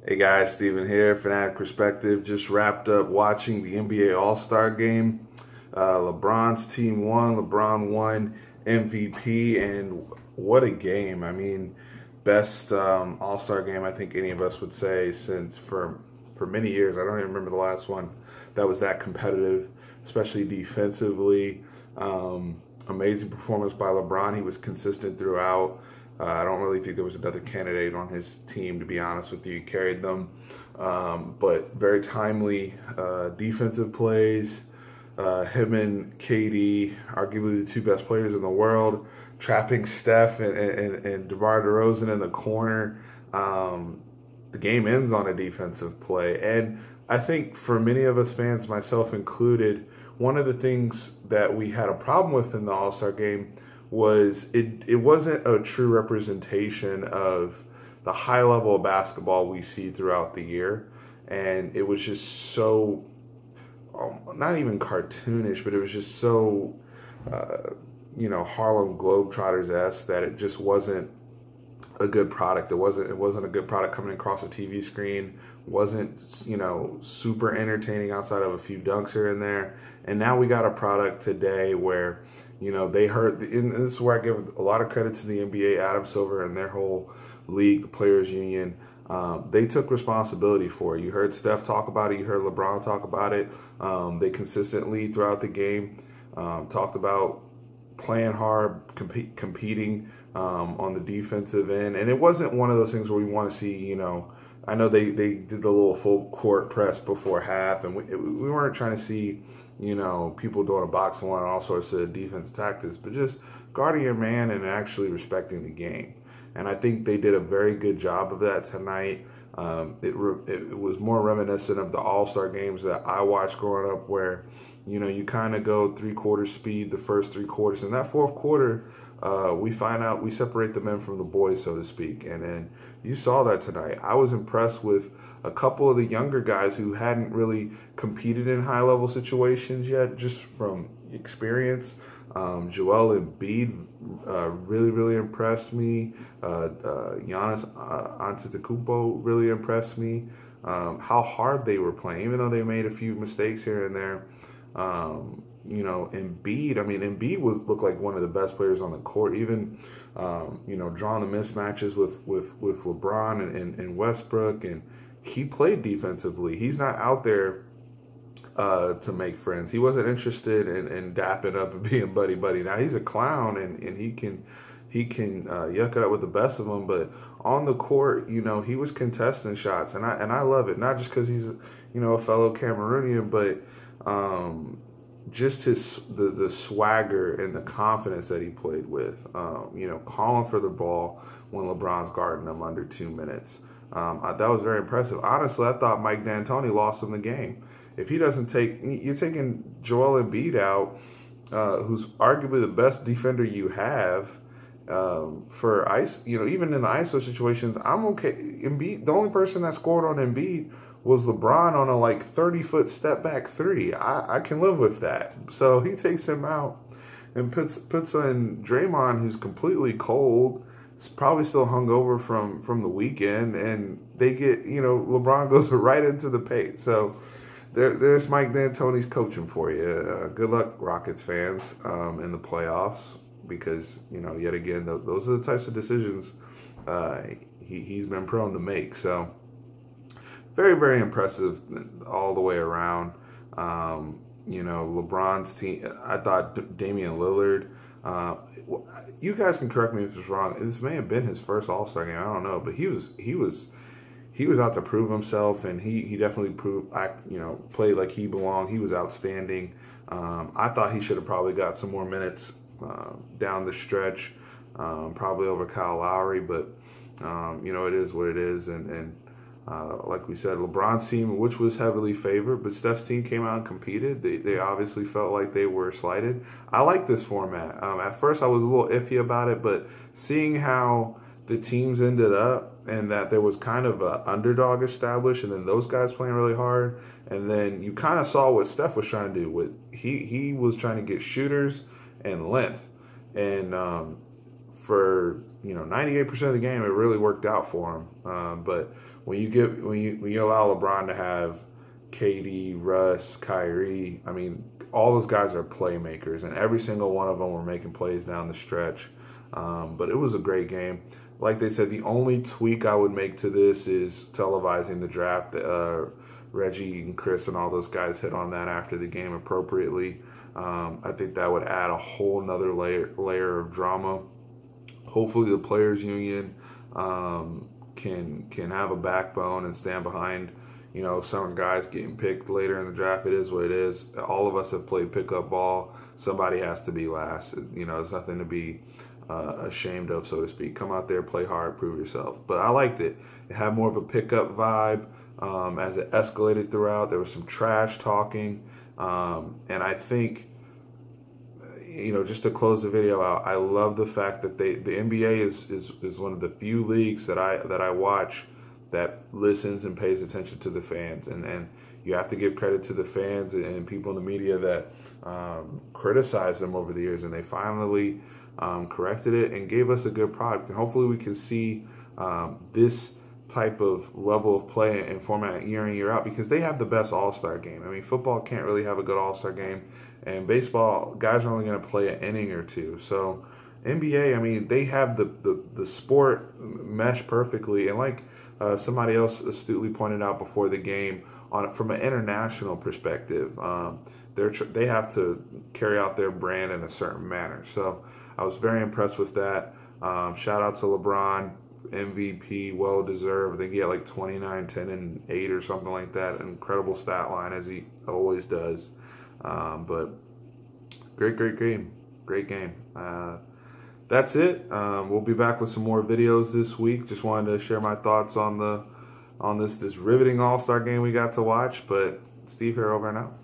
Hey guys, Steven here, Fanatic Perspective. Just wrapped up watching the NBA All-Star Game. LeBron's team won. LeBron won MVP, and what a game. I mean, best All-Star game I think any of us would say since for many years. I don't even remember the last one that was that competitive, especially defensively. Amazing performance by LeBron. He was consistent throughout. I don't really think there was another candidate on his team, to be honest with you. He carried them, but very timely defensive plays. Him and KD, arguably the two best players in the world, trapping Steph and DeMar DeRozan in the corner. The game ends on a defensive play. And I think for many of us fans, myself included, one of the things that we had a problem with in the All-Star game was it wasn't a true representation of the high level of basketball we see throughout the year. And it was just so, not even cartoonish, but it was just so, Harlem Globetrotters-esque that it just wasn't a good product. It wasn't a good product coming across a TV screen. Wasn't, super entertaining outside of a few dunks here and there. And now we got a product today where, they heard, and this is where I give a lot of credit to the NBA, Adam Silver, and their whole league, the Players Union. They took responsibility for it. You heard Steph talk about it. You heard LeBron talk about it. They consistently throughout the game talked about playing hard, competing on the defensive end. And it wasn't one of those things where we want to see, I know they did the little full court press before half, and we weren't trying to see, people doing a box one and all sorts of defensive tactics, but just guarding your man and actually respecting the game. And I think they did a very good job of that tonight. It was more reminiscent of the All-Star games that I watched growing up where, you kind of go three-quarter speed the first three quarters. In that fourth quarter, we separate the men from the boys, so to speak. And then you saw that tonight. I was impressed with a couple of the younger guys who hadn't really competed in high-level situations yet, just from experience. Joel Embiid really impressed me. Giannis Antetokounmpo really impressed me. How hard they were playing, even though they made a few mistakes here and there. Embiid looked like one of the best players on the court. Even drawing the mismatches with LeBron and Westbrook, and he played defensively. He's not out there to make friends. He wasn't interested in dapping up and being buddy. Now he's a clown and he can yuck it up with the best of them. But on the court, he was contesting shots, and I love it. Not just because he's a fellow Cameroonian, but just the swagger and the confidence that he played with. Calling for the ball when LeBron's guarding him under 2 minutes. That was very impressive. Honestly, I thought Mike D'Antoni lost him the game. If he doesn't you're taking Joel Embiid out, who's arguably the best defender you have, for ice, even in the ISO situations, I'm okay. Embiid, the only person that scored on Embiid was LeBron on a 30-foot step back three. I can live with that. So he takes him out and puts in Draymond, who's completely cold. It's probably still hungover from the weekend, and they get, LeBron goes right into the paint. So there's Mike D'Antoni's coaching for you. Good luck, Rockets fans, in the playoffs, because, yet again, those are the types of decisions he's been prone to make. So very impressive all the way around. LeBron's team, I thought Damian Lillard, you guys can correct me if it's wrong. This may have been his first All-Star game. I don't know, but he was out to prove himself, and he definitely played like he belonged. He was outstanding. I thought he should have probably got some more minutes down the stretch, probably over Kyle Lowry, but it is what it is. And like we said, LeBron's team, which was heavily favored, but Steph's team came out and competed. They obviously felt like they were slighted. I like this format. At first, I was a little iffy about it, but seeing how the teams ended up, and that there was kind of an underdog established, and then those guys playing really hard, and then you kind of saw what Steph was trying to do. He was trying to get shooters and length, and for 98% of the game, it really worked out for him. But when you allow LeBron to have KD, Russ, Kyrie, I mean, all those guys are playmakers, and every single one of them were making plays down the stretch. But it was a great game. Like they said, the only tweak I would make to this is televising the draft. Reggie and Chris and all those guys hit on that after the game appropriately. I think that would add a whole nother layer of drama. Hopefully the players union can have a backbone and stand behind, some guys getting picked later in the draft. It is what it is. All of us have played pickup ball. Somebody has to be last. There's nothing to be ashamed of, so to speak. Come out there, play hard, prove yourself. But I liked it. It had more of a pickup vibe as it escalated throughout. There was some trash talking, and I think, just to close the video out, I love the fact that the NBA is one of the few leagues that I watch that listens and pays attention to the fans, and you have to give credit to the fans and people in the media that criticized them over the years, and they finally corrected it and gave us a good product. And hopefully we can see this type of level of play and format year in, year out, because they have the best all-star game. I mean, football can't really have a good all-star game, and baseball, guys are only going to play an inning or two. So NBA, I mean, they have the sport mesh perfectly, and like somebody else astutely pointed out before the game, from an international perspective, they have to carry out their brand in a certain manner. So I was very impressed with that. Shout out to LeBron, MVP, well deserved. I think he had like 29, 10, and 8 or something like that. Incredible stat line, as he always does. But great game. That's it. We'll be back with some more videos this week. Just wanted to share my thoughts on this riveting All-Star game we got to watch. But Steve here, over and out.